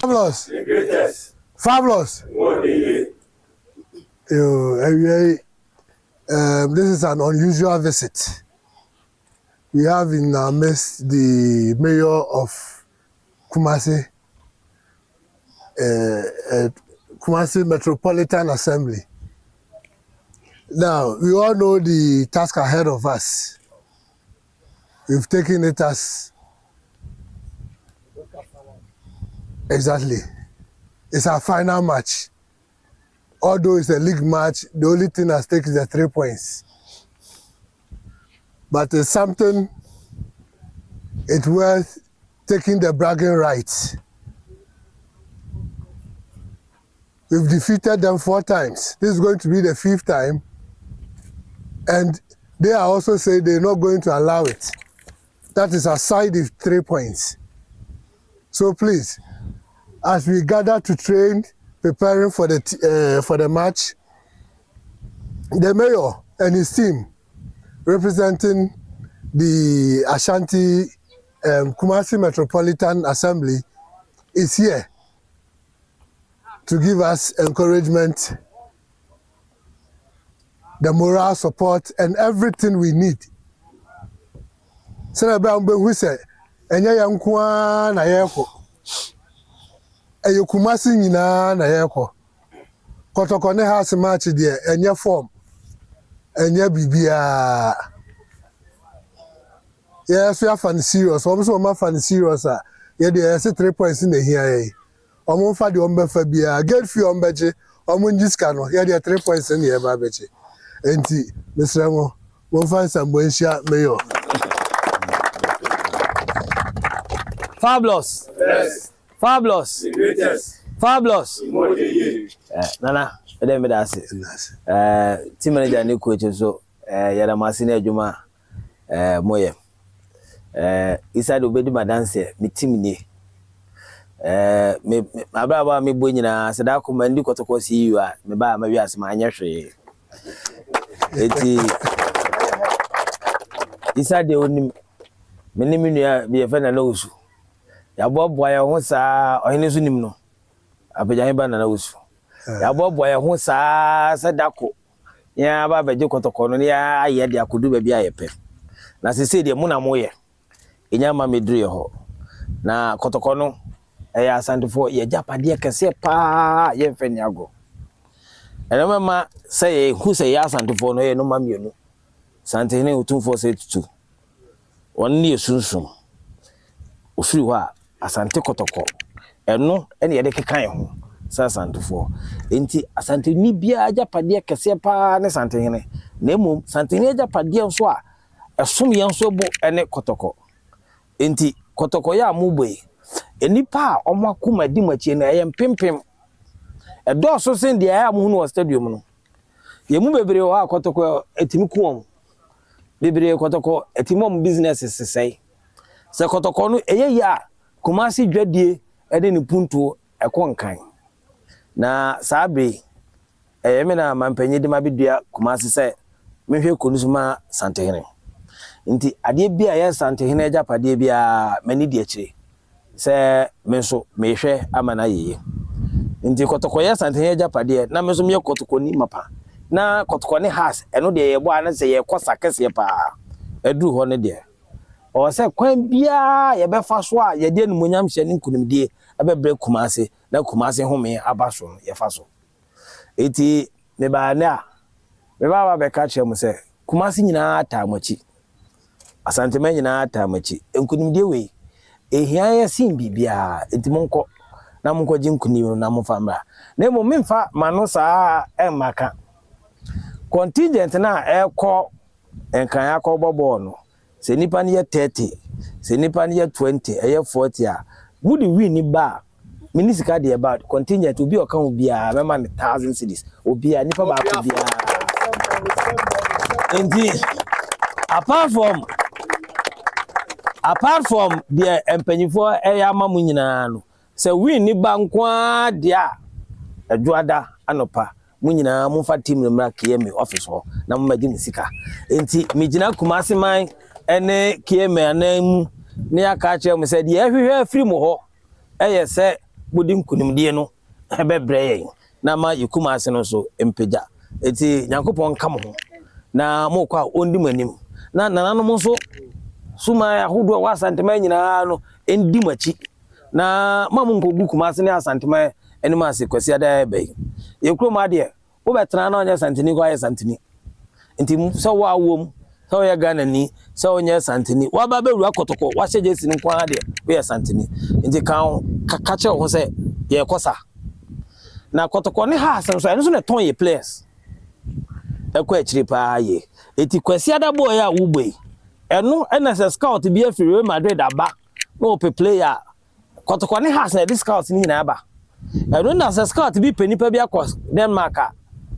Fabulous. The greatest. Fabulous. This is an unusual visit. We have in our midst the mayor of Kumasi, Kumasi Metropolitan Assembly. Now, we all know the task ahead of us. We've taken it as exactly. It's our final match. Although it's a league match, the only thing at stake is the 3 points. But it's something, it's worth taking the bragging rights. We've defeated them 4 times. This is going to be the 5th time. And they are also saying they're not going to allow it. That is aside the 3 points. So please, as we gather to train, preparing for the match, the mayor and his team, representing the Asante Kumasi Metropolitan Assembly, is here to give us encouragement, the moral support, and everything we need. Who said, "Enya yankwa na yeko, eyo Kumasi nyina na yeko." Kotoko ne house match there, enya form, enya bibia. Yes, we are fan serious. Almost we fan serious. Yeah, there are 3 points in the here. Omo fa de ombe fa bia, get few ombeje, omo njiska no. Yeah, there are 3 points in here ba beche. Enti, Mr. Mo, we find some boyshia mayor. Fabulous. Yes. Fabulous. The greatest. Fabulous. Nana, me that's it. Team manager ni coach so yada masini adwuma moye. Inside obedi madanse me team ni. Me ababa me bo nyina sada komandi Kotoko CEO a me ba ma wi asema anya hwe. Eti inside onim me ni minua bi efe na usu. Ya bobo ya ho saa ohene so nim no abejan ba na usu ya bobo ya ho saa sadako ya ba beje Kotoko no ya aye de akodu ba bi ayepe na sese de mu na moye enya ma medru ye ho na Kotoko no ya Asante fo ye japade kese pa ye mfani ago ene mama say hu say ya Asante fo no ye no mamienu Asante ne utumfo say tutu wonni yesunsun ofiri ho a Asante Kotoko eno ene ye de kekan ho sa Asante fo enti Asante ni bia ajapade kese pa ne Asante hene na emom Asante ne ajapade nso a esom ye nso bo ene Kotoko enti Kotoko ya mugbe enipa omo akoma di machi na ye mpempem edo so sen de ya mu no stadium no ye mu bebre wa Kotoko etimi kuom bebre Kotoko etimom business sesai se Kotoko no eye ya Kumasi dwadie ede ni punto ekonkan na sabe me na mampanyi de mabedua Kumasi se mehwe konusuma Asante hene nti ade bia ya Asante hene japade bia mani di akire se menso mehwe amana yeye nti Kotoko ya Asante hene japade na menso me Kotoko ni mapa na Kotoko ne has eno de ye bo ana se ye kosa kese pa edu ho ne de o se kwan bia ye be fa so a ye de numonyam hye ne nkunimdie abebre Kumasi na Kumasi home abaso ye fa so eti me ba na me ba be ka che mu se Kumasi nyina ata machi Asante man nyina ata machi nkunimdie we ehia ye sin bibia enti monko na monko ji nkunim na monfa mra na mo memfa mano saa emaka contingent na ekọ enkan akọ bobo no se nipa ne 30 se nipa ne 20 eye 40 a mudi win ni ba minisika de about contingent obi o kan bia mema 1000 cedis obi a nipa ba ko bia indeed apart from the empanyfo eya mamu nyina no se win ni ba nkwa dia adwoada anopa mu nyina mu fa team numra KM office ho na mu magi musika enti migina Kumasi man ene KM anamu ne aka kire mu se de ehwehwe afiri mu ho eye se bodi nkunimdie no bebre na ma Kumasi no so empeja eti Nyankopon ka mo ho na mo kwa ondi manim na nananom nso suma ahodo wa Asante nyina no endi machi na mamu nkogu Kumasi ne Asante eni ma se kwasi ada ebe yekro ma de wo betra na onye Asanteni kwa Asanteni nti so wa awom so ya Ghana ni so onye Asanteni wa ba beru akotoko wa hyeje sini kwa de we Asanteni nti ka che ho se ye kosa na kotoko ne ha asem so eno so ne ton ye players ekwa achiri pa ye eti kwasi ada boy a wo boy eno NSS scout bi afiri Real Madrid aba no pe player kotoko ne ha asem scout ni nyina aba eno na scout bi penipa bi akọ Denmark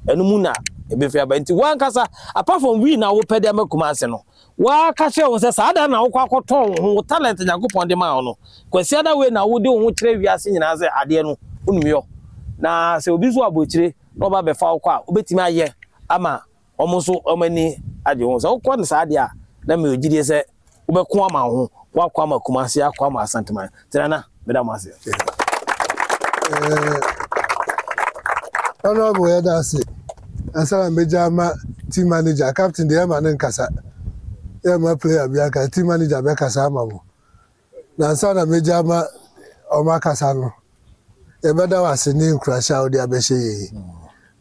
eno mu na ebe fi aba nti wan kasa apart from we na wo pe dem Kumasi no wa ka che wo se sada na wo kwakoton ho talent Nyankopon de ma no kwasi ada we na wo de wo kire wiase nyina se ade no unumyo na se obi so abochire no ba be fa wo kwa obetimi aye ama omonso omani ade ho so ko ne sa ade a na me ogide se wo be ko ama ho wa kwa ma Kumasi akwa ma Asante man tirana me da mase honorable Edase asala mejama team manager captain de ma nkasa ma player bia ka team manager be kasa amamo na asala mejama o ma kasa no ebeda wase ni nkrasha odi abehye yi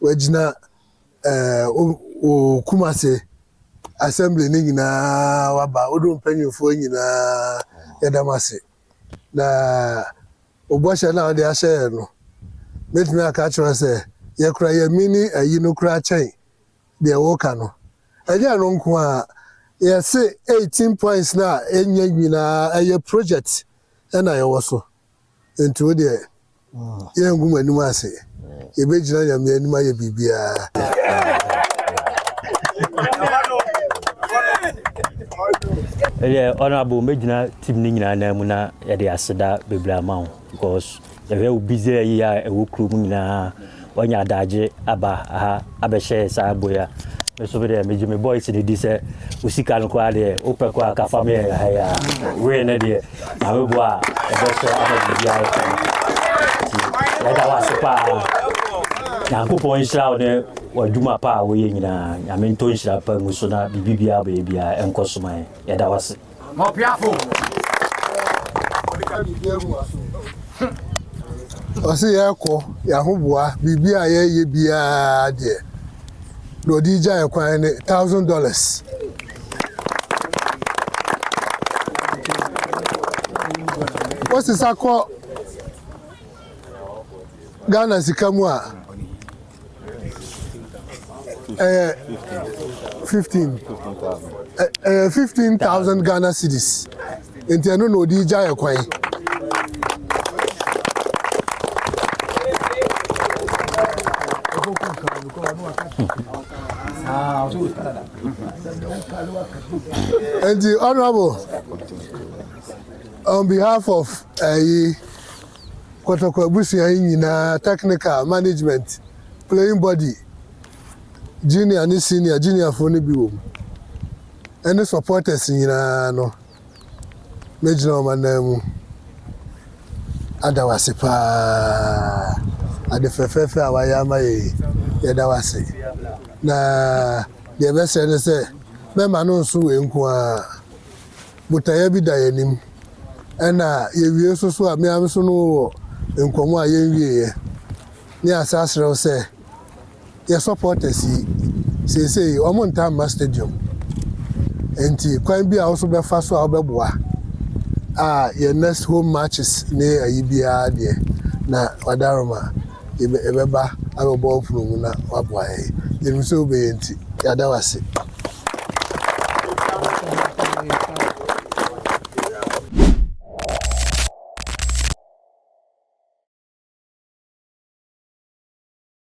wagina o Kumasi assembly ni nyina waba odo mpanyofo nyina yedamase na oboshe na odi ahye no metimi aka chiro se ye kura ye mini ayi no kura chen de woka no eje no nko a ye se 18 points na enya nyina aye project na ye woso ento de ye ngum anum ase ye bejina nyame anum aye bibia honorable mejina team ni nyina na mu na ye de aseda bebra ma because you busy ya ewukru mu nyina onya adaje aba aha abehye sa boya so be dey me boys dey di say usika no kwa dey opekwa ka family ha ya we na dey awebo a ebehye abehye ya ya da wasipa na kupon nshira ne waduma pa we nyina nyame nto nshira pa nguso na bibibia bia enkosoman ya da wasi mo piafo osi ya ko ya hubua bibia ye bia de do di ja ekwan ne $1,000 what's sako Ghana sikamu a 15,000 Ghana cedis entiano no di ja ekwan and the honorable on behalf of Kotoko Busia nyina technical management playing body junior and senior junior for ni bi wo any supporters nyina no mejina manam adawase pa adefefefe awayama yedawase na de bese ne se me manu nso we nko a butaya bi da yanim ena yewie so a me am so no nkomo a yenwie ni asasre se ye supporters say omo ntamba stadium enti kwan bi a also be fa so a obeboa your next home matches ne ayibia de na wadaroma ebeba abebo ofunumu na waboa yemse obeyenti yadawase